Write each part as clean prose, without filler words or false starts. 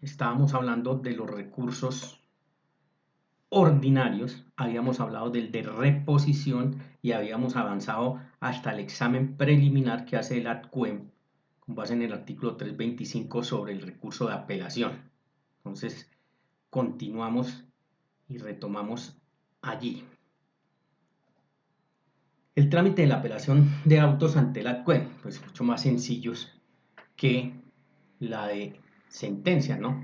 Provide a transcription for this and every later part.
estábamos hablando de los recursos ordinarios, habíamos hablado del de reposición y habíamos avanzado hasta el examen preliminar que hace el ADCUEM con base en el artículo 325 sobre el recurso de apelación. Entonces, continuamos y retomamos allí. El trámite de la apelación de autos ante el ADCUEM, pues mucho más sencillos que la de sentencia, ¿no?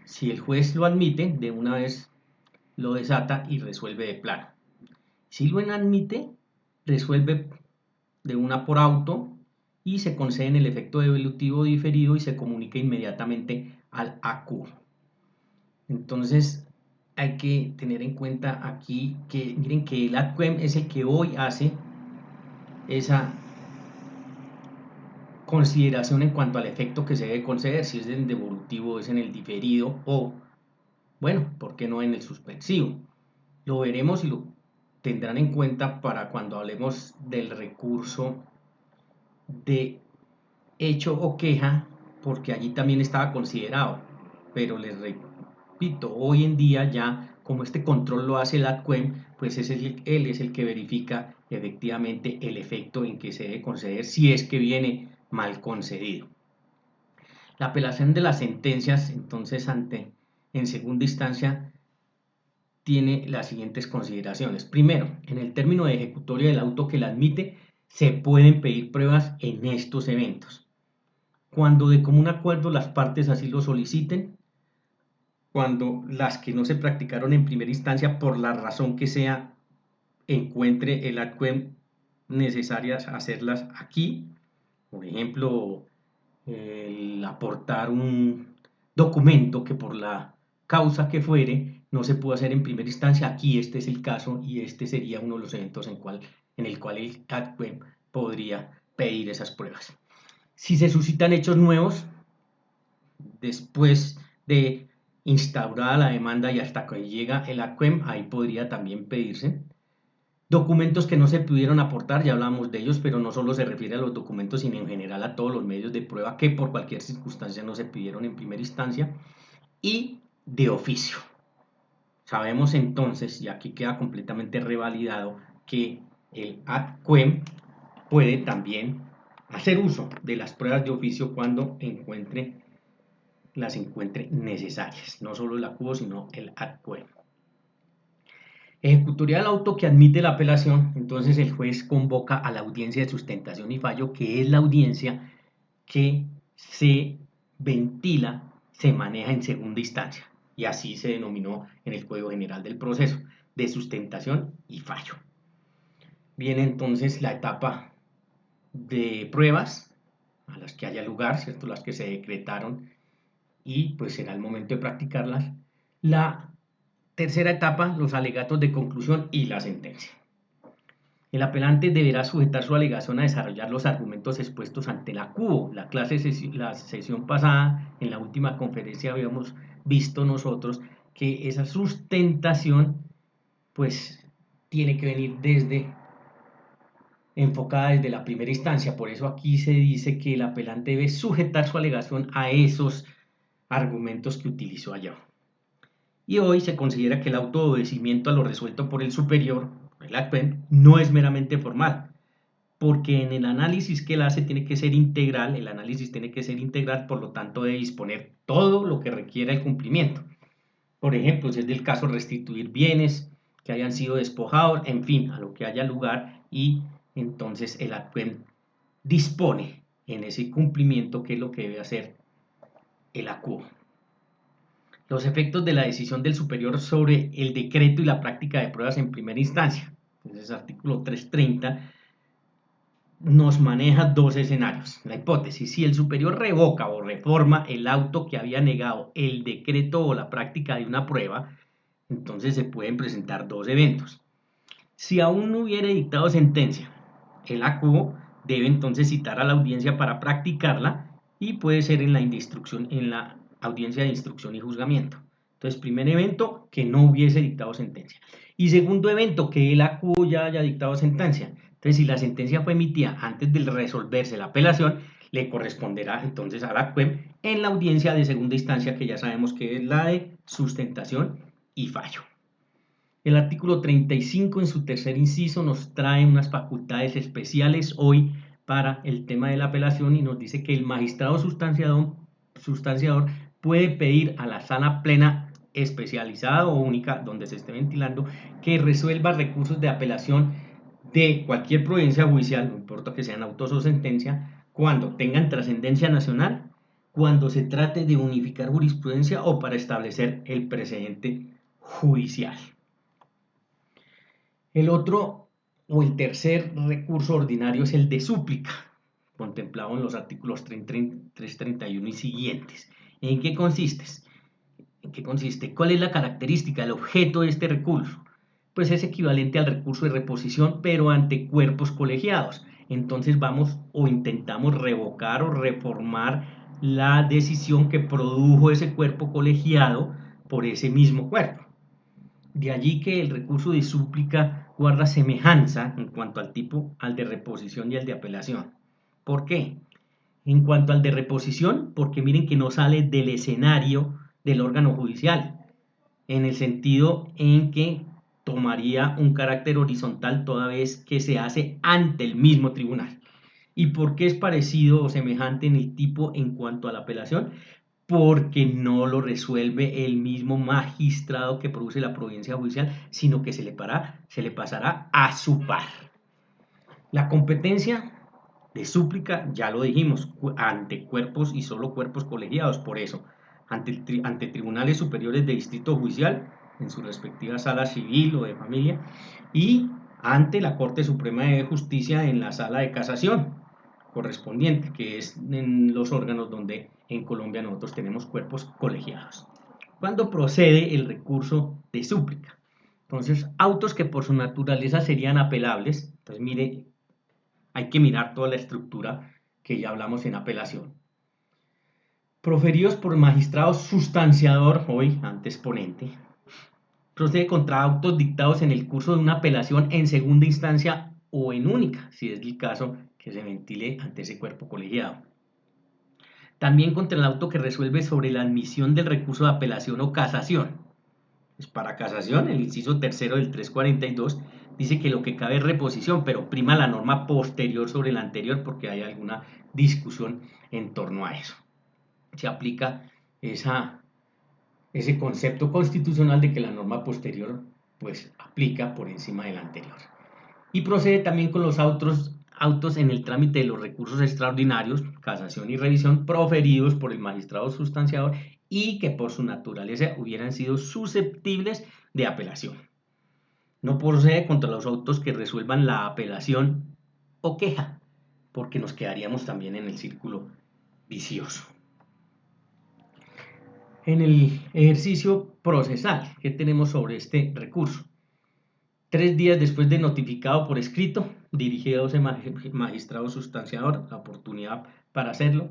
Si el juez lo admite, de una vez lo desata y resuelve de plano. Si lo admite, resuelve de una por auto y se concede en el efecto devolutivo diferido y se comunica inmediatamente al ACU. Entonces hay que tener en cuenta aquí que miren que el ADCUEM es el que hoy hace esa consideración en cuanto al efecto que se debe conceder, si es en el devolutivo, es en el diferido o, bueno, ¿por qué no en el suspensivo? Lo veremos y lo tendrán en cuenta para cuando hablemos del recurso de hecho o queja, porque allí también estaba considerado, pero les repito, hoy en día ya como este control lo hace el ADCUEM, pues él es el que verifica efectivamente el efecto en que se debe conceder si es que viene mal concedido. La apelación de las sentencias, entonces, en segunda instancia, tiene las siguientes consideraciones. Primero, en el término de ejecutoria del auto que la admite, se pueden pedir pruebas en estos eventos. Cuando de común acuerdo las partes así lo soliciten, cuando las que no se practicaron en primera instancia, por la razón que sea, encuentre el ADCUEM necesarias hacerlas aquí. Por ejemplo, el aportar un documento que por la causa que fuere no se pudo hacer en primera instancia. Aquí este es el caso y este sería uno de los eventos en el cual el ADCUEM podría pedir esas pruebas. Si se suscitan hechos nuevos, después de instaurada la demanda y hasta que llega el ADCUEM, ahí podría también pedirse. Documentos que no se pudieron aportar, ya hablamos de ellos, pero no solo se refiere a los documentos, sino en general a todos los medios de prueba que por cualquier circunstancia no se pidieron en primera instancia. Y de oficio. Sabemos entonces, y aquí queda completamente revalidado, que el ADCUEM puede también hacer uso de las pruebas de oficio cuando las encuentre necesarias, no solo el ACUO, sino el ADCUEM. Ejecutoría del auto que admite la apelación, entonces el juez convoca a la audiencia de sustentación y fallo, que es la audiencia que se ventila, se maneja en segunda instancia, y así se denominó en el Código General del Proceso, de sustentación y fallo. Viene entonces la etapa de pruebas, a las que haya lugar, ¿cierto? Las que se decretaron, y pues será el momento de practicarlas. La tercera etapa, los alegatos de conclusión y la sentencia. El apelante deberá sujetar su alegación a desarrollar los argumentos expuestos ante la CUO. La sesión pasada, en la última conferencia, habíamos visto nosotros que esa sustentación, pues, tiene que venir enfocada desde la primera instancia. Por eso aquí se dice que el apelante debe sujetar su alegación a esos argumentos que utilizó allá. Y hoy se considera que el autoobedecimiento a lo resuelto por el superior, el ADCUEM, no es meramente formal, porque en el análisis que él hace tiene que ser integral, el análisis tiene que ser integral, por lo tanto debe disponer todo lo que requiera el cumplimiento. Por ejemplo, si es del caso restituir bienes que hayan sido despojados, en fin, a lo que haya lugar, y entonces el ADCUEM dispone en ese cumplimiento qué es lo que debe hacer el ACUO. Los efectos de la decisión del superior sobre el decreto y la práctica de pruebas en primera instancia. Entonces, artículo 330 nos maneja dos escenarios. La hipótesis, si el superior revoca o reforma el auto que había negado el decreto o la práctica de una prueba, entonces se pueden presentar dos eventos. Si aún no hubiera dictado sentencia, el ACUO debe entonces citar a la audiencia para practicarla y puede ser en la audiencia de instrucción y juzgamiento. Entonces, primer evento, que no hubiese dictado sentencia. Y segundo evento, que el ACUO ya haya dictado sentencia. Entonces, si la sentencia fue emitida antes de resolverse la apelación, le corresponderá entonces a la ACUEM en la audiencia de segunda instancia, que ya sabemos que es la de sustentación y fallo. El artículo 35 en su tercer inciso nos trae unas facultades especiales hoy para el tema de la apelación y nos dice que el magistrado sustanciador puede pedir a la sala plena especializada o única donde se esté ventilando que resuelva recursos de apelación de cualquier providencia judicial, no importa que sean autos o sentencia, cuando tengan trascendencia nacional, cuando se trate de unificar jurisprudencia o para establecer el precedente judicial. El otro o el tercer recurso ordinario es el de súplica, contemplado en los artículos 331 y siguientes. ¿En qué consiste? ¿Cuál es la característica, el objeto de este recurso? Pues es equivalente al recurso de reposición, pero ante cuerpos colegiados. Entonces vamos o intentamos revocar o reformar la decisión que produjo ese cuerpo colegiado por ese mismo cuerpo. De allí que el recurso de súplica guarda semejanza en cuanto al tipo al de reposición y al de apelación. ¿Por qué? En cuanto al de reposición, porque miren que no sale del escenario del órgano judicial, en el sentido en que tomaría un carácter horizontal toda vez que se hace ante el mismo tribunal. ¿Y por qué es parecido o semejante en el tipo en cuanto a la apelación? Porque no lo resuelve el mismo magistrado que produce la providencia judicial, sino que se le pasará a su par. La competencia de súplica, ya lo dijimos, ante cuerpos y solo cuerpos colegiados, por eso, ante tribunales superiores de distrito judicial, en su respectiva sala civil o de familia, y ante la Corte Suprema de Justicia en la sala de casación correspondiente, que es en los órganos donde en Colombia nosotros tenemos cuerpos colegiados. ¿Cuándo procede el recurso de súplica? Entonces, autos que por su naturaleza serían apelables, entonces mire, hay que mirar toda la estructura que ya hablamos en apelación. Proferidos por magistrado sustanciador, hoy antes ponente, procede contra autos dictados en el curso de una apelación en segunda instancia o en única, si es el caso que se ventile ante ese cuerpo colegiado. También contra el auto que resuelve sobre la admisión del recurso de apelación o casación. Pues para casación, el inciso tercero del 342 dice que lo que cabe es reposición, pero prima la norma posterior sobre la anterior porque hay alguna discusión en torno a eso. Se aplica ese concepto constitucional de que la norma posterior pues aplica por encima de la anterior. Y procede también con los autos en el trámite de los recursos extraordinarios, casación y revisión, proferidos por el magistrado sustanciador y que por su naturaleza hubieran sido susceptibles de apelación. No procede contra los autos que resuelvan la apelación o queja, porque nos quedaríamos también en el círculo vicioso. En el ejercicio procesal, ¿qué tenemos sobre este recurso? 3 días después de notificado por escrito, dirigido a ese magistrado sustanciador, la oportunidad para hacerlo,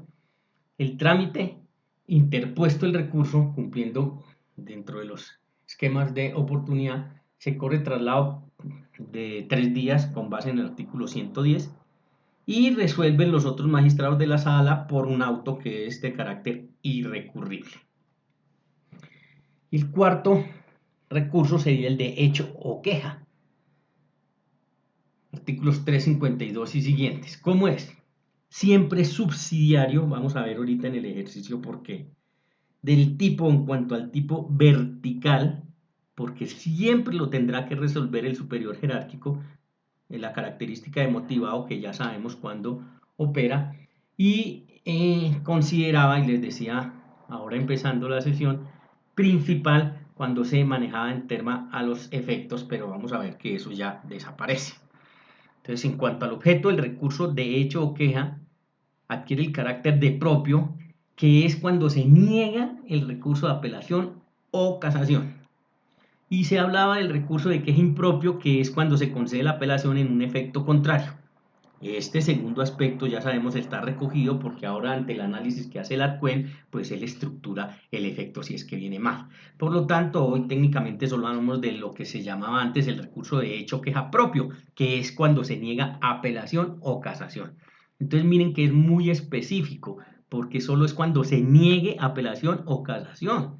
el trámite, interpuesto el recurso, cumpliendo dentro de los esquemas de oportunidad, se corre traslado de 3 días con base en el artículo 110 y resuelven los otros magistrados de la sala por un auto que es de carácter irrecurrible. El cuarto recurso sería el de hecho o queja. Artículos 352 y siguientes. ¿Cómo es? Siempre subsidiario, vamos a ver ahorita en el ejercicio por qué, del tipo en cuanto al tipo vertical, porque siempre lo tendrá que resolver el superior jerárquico, en la característica de motivado que ya sabemos cuando opera, y consideraba, y les decía ahora empezando la sesión, principal cuando se manejaba en tema a los efectos, pero vamos a ver que eso ya desaparece. Entonces, en cuanto al objeto, el recurso de hecho o queja adquiere el carácter de propio, que es cuando se niega el recurso de apelación o casación. Y se hablaba del recurso de queja impropio, que es cuando se concede la apelación en un efecto contrario. Este segundo aspecto ya sabemos está recogido porque ahora ante el análisis que hace el ARCUEN, pues él estructura el efecto si es que viene mal. Por lo tanto, hoy técnicamente solo hablamos de lo que se llamaba antes el recurso de hecho queja propio, que es cuando se niega apelación o casación. Entonces miren que es muy específico, porque solo es cuando se niegue apelación o casación.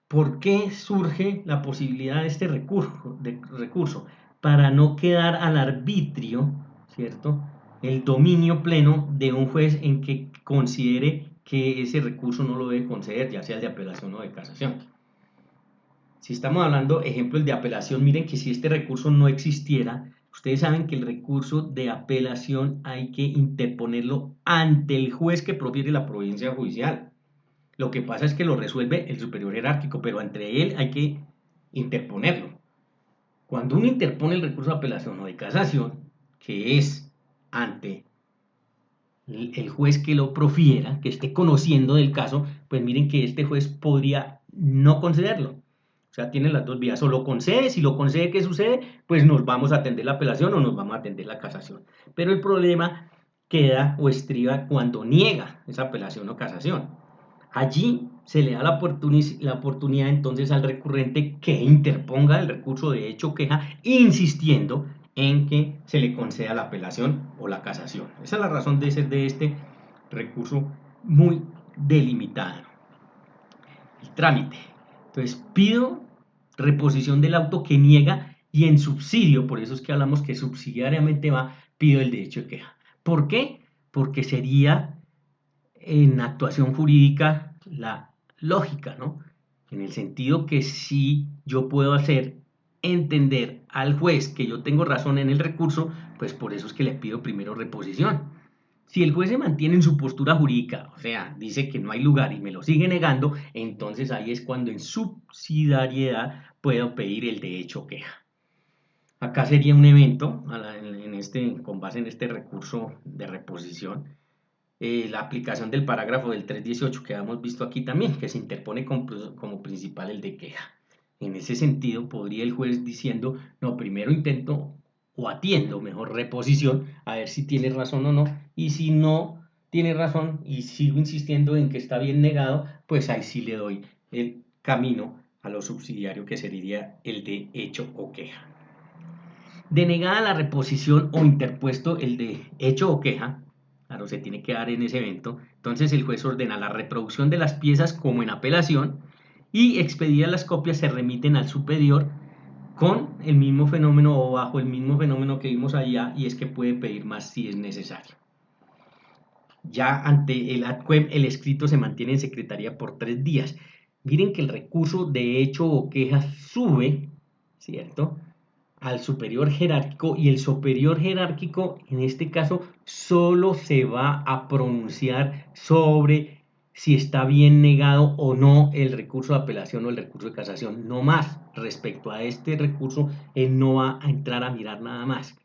¿Por qué surge la posibilidad de este recurso? Para no quedar al arbitrio, ¿cierto? El dominio pleno de un juez en que considere que ese recurso no lo debe conceder, ya sea el de apelación o de casación. Si estamos hablando, ejemplos de apelación, miren que si este recurso no existiera, ustedes saben que el recurso de apelación hay que interponerlo ante el juez que profiere la providencia judicial. Lo que pasa es que lo resuelve el superior jerárquico, pero entre él hay que interponerlo. Cuando uno interpone el recurso de apelación o de casación, que es ante el juez que lo profiera, que esté conociendo del caso, pues miren que este juez podría no concederlo. O sea, tiene las dos vías, o lo concede, si lo concede, ¿qué sucede? Pues nos vamos a atender la apelación o nos vamos a atender la casación. Pero el problema queda o estriba cuando niega esa apelación o casación. Allí se le da la oportunidad entonces al recurrente que interponga el recurso de hecho o queja, insistiendo en que se le conceda la apelación o la casación. Esa es la razón de ser de este recurso muy delimitado. El trámite. Entonces pido reposición del auto que niega y en subsidio, por eso es que hablamos que subsidiariamente va, pido el derecho de queja. ¿Por qué? Porque sería en actuación jurídica la lógica, ¿no? En el sentido que si yo puedo hacer entender al juez que yo tengo razón en el recurso, pues por eso es que le pido primero reposición. Si el juez se mantiene en su postura jurídica, o sea, dice que no hay lugar y me lo sigue negando, entonces ahí es cuando en subsidiariedad puedo pedir el de hecho queja. Acá sería un evento con base en este recurso de reposición, la aplicación del parágrafo del 318 que hemos visto aquí también, que se interpone como principal el de queja. En ese sentido, podría el juez diciendo, no, primero intento o atiendo, mejor reposición, a ver si tiene razón o no, y si no tiene razón y sigo insistiendo en que está bien negado, pues ahí sí le doy el camino a lo subsidiario que sería el de hecho o queja. Denegada la reposición o interpuesto el de hecho o queja, claro, se tiene que dar en ese evento, entonces el juez ordena la reproducción de las piezas como en apelación y expedidas las copias se remiten al superior con el mismo fenómeno o bajo el mismo fenómeno que vimos allá, y es que puede pedir más si es necesario. Ya ante el ADQUEM el escrito se mantiene en secretaría por 3 días. Miren que el recurso de hecho o queja sube, ¿cierto?, al superior jerárquico, y el superior jerárquico en este caso solo se va a pronunciar sobre si está bien negado o no el recurso de apelación o el recurso de casación, no más. Respecto a este recurso, él no va a entrar a mirar nada más.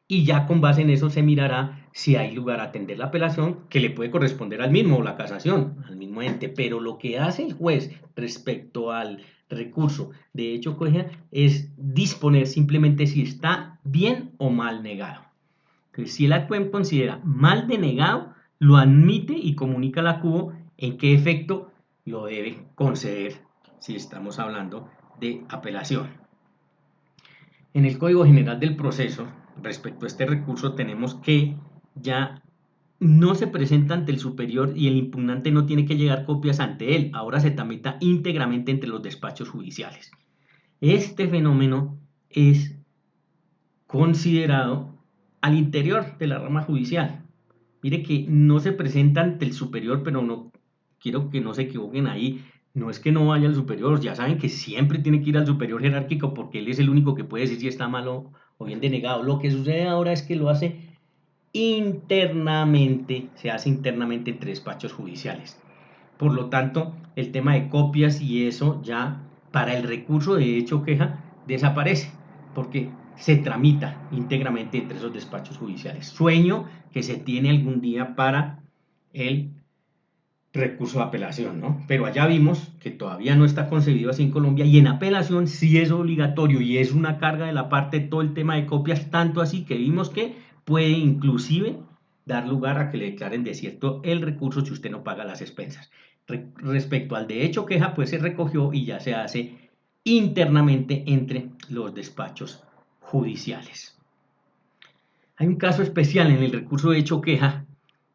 Y ya con base en eso se mirará si hay lugar a atender la apelación, que le puede corresponder al mismo, o la casación, al mismo ente. Pero lo que hace el juez respecto al recurso de hecho queja es disponer simplemente si está bien o mal negado. Entonces, si el ADQUEM considera mal denegado, lo admite y comunica a la CUBO en qué efecto lo debe conceder si estamos hablando de apelación. En el Código General del Proceso, respecto a este recurso, tenemos que ya no se presenta ante el superior y el impugnante no tiene que llegar copias ante él, ahora se tramita íntegramente entre los despachos judiciales. Este fenómeno es considerado al interior de la rama judicial. Mire que no se presenta ante el superior, pero no quiero que no se equivoquen ahí. No es que no vaya al superior, ya saben que siempre tiene que ir al superior jerárquico porque él es el único que puede decir si está malo o bien denegado. Lo que sucede ahora es que lo hace internamente, se hace internamente entre despachos judiciales. Por lo tanto, el tema de copias y eso ya para el recurso de hecho queja desaparece, porque se tramita íntegramente entre esos despachos judiciales. Sueño que se tiene algún día para el recurso de apelación, ¿no? Pero allá vimos que todavía no está concebido así en Colombia, y en apelación sí es obligatorio y es una carga de la parte todo el tema de copias, tanto así que vimos que puede inclusive dar lugar a que le declaren desierto el recurso si usted no paga las expensas. Respecto al de hecho queja, pues se recogió y ya se hace internamente entre los despachos judiciales. Hay un caso especial en el recurso de hecho queja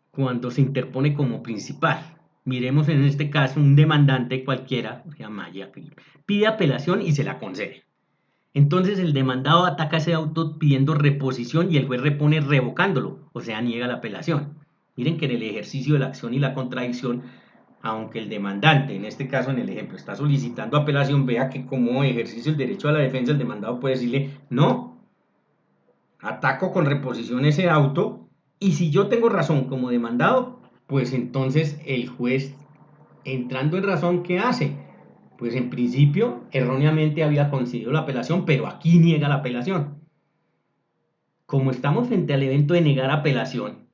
cuando se interpone como principal. Miremos en este caso un demandante cualquiera, se llama Maya, pide apelación y se la concede. Entonces el demandado ataca ese auto pidiendo reposición y el juez repone revocándolo, o sea, niega la apelación. Miren que en el ejercicio de la acción y la contradicción, aunque el demandante, en este caso en el ejemplo, está solicitando apelación, vea que como ejercicio del derecho a la defensa, el demandado puede decirle, no, ataco con reposición ese auto y si yo tengo razón como demandado, pues entonces el juez, entrando en razón, ¿qué hace? Pues en principio erróneamente había concedido la apelación, pero aquí niega la apelación. Como estamos frente al evento de negar apelación,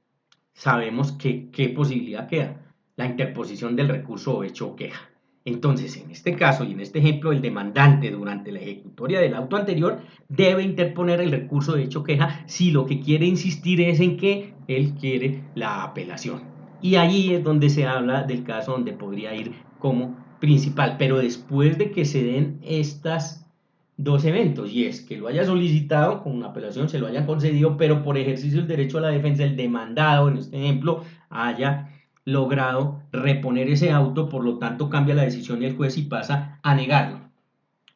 sabemos que qué posibilidad queda, la interposición del recurso o hecho o queja. Entonces, en este caso y en este ejemplo, el demandante durante la ejecutoria del auto anterior debe interponer el recurso de hecho o queja si lo que quiere insistir es en que él quiere la apelación. Y allí es donde se habla del caso donde podría ir como principal, pero después de que se den estas dos eventos, y es que lo haya solicitado con una apelación, se lo haya concedido, pero por ejercicio del derecho a la defensa, el demandado, en este ejemplo, haya logrado reponer ese auto, por lo tanto cambia la decisión del juez y pasa a negarlo.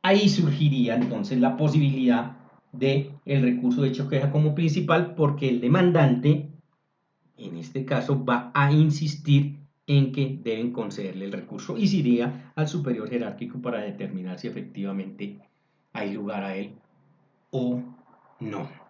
Ahí surgiría entonces la posibilidad de el recurso de hecho queja como principal, porque el demandante, en este caso, va a insistir en que deben concederle el recurso y se iría al superior jerárquico para determinar si efectivamente hay lugar a él o no.